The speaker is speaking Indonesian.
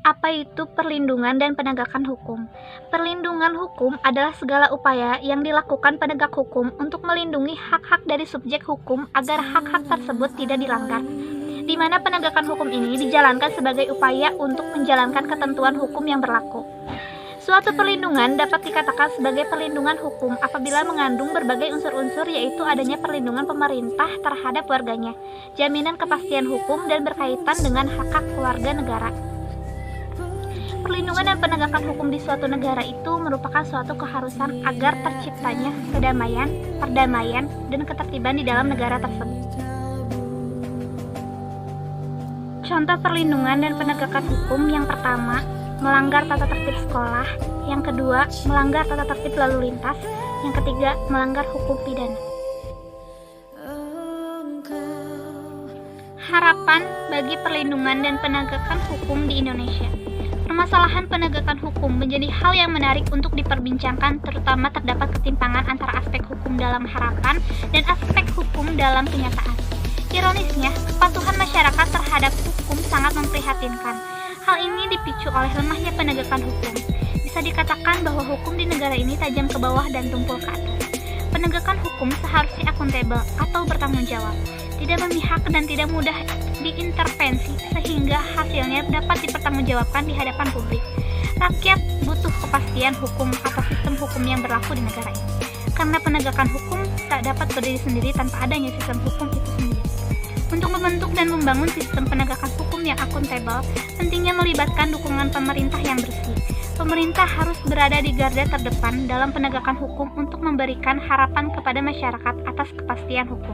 Apa itu perlindungan dan penegakan hukum? Perlindungan hukum adalah segala upaya yang dilakukan penegak hukum untuk melindungi hak-hak dari subjek hukum agar hak-hak tersebut tidak dilanggar, di mana penegakan hukum ini dijalankan sebagai upaya untuk menjalankan ketentuan hukum yang berlaku. Suatu perlindungan dapat dikatakan sebagai perlindungan hukum apabila mengandung berbagai unsur-unsur, yaitu adanya perlindungan pemerintah terhadap warganya, jaminan kepastian hukum, dan berkaitan dengan hak-hak warga negara. Perlindungan dan penegakan hukum di suatu negara itu merupakan suatu keharusan agar terciptanya kedamaian, perdamaian, dan ketertiban di dalam negara tersebut. Contoh perlindungan dan penegakan hukum: yang pertama, melanggar tata tertib sekolah; yang kedua, melanggar tata tertib lalu lintas; yang ketiga, melanggar hukum pidana. Harapan bagi perlindungan dan penegakan hukum di Indonesia. Permasalahan penegakan hukum menjadi hal yang menarik untuk diperbincangkan, terutama terdapat ketimpangan antara aspek hukum dalam harapan dan aspek hukum dalam kenyataan. Ironisnya, kepatuhan masyarakat terhadap hukum sangat memprihatinkan. Hal ini dipicu oleh lemahnya penegakan hukum. Bisa dikatakan bahwa hukum di negara ini tajam ke bawah dan tumpul ke atas. Penegakan hukum seharusnya akuntabel atau bertanggung jawab, tidak memihak dan tidak mudah diintervensi sehingga hasilnya dapat dipertanggungjawabkan di hadapan publik. Rakyat butuh kepastian hukum atau sistem hukum yang berlaku di negara ini, karena penegakan hukum tak dapat berdiri sendiri tanpa adanya sistem hukum itu sendiri. Untuk membentuk dan membangun sistem penegakan hukum yang akuntabel, pentingnya melibatkan dukungan pemerintah yang bersih. Pemerintah harus berada di garda terdepan dalam penegakan hukum untuk memberikan harapan kepada masyarakat atas kepastian hukum.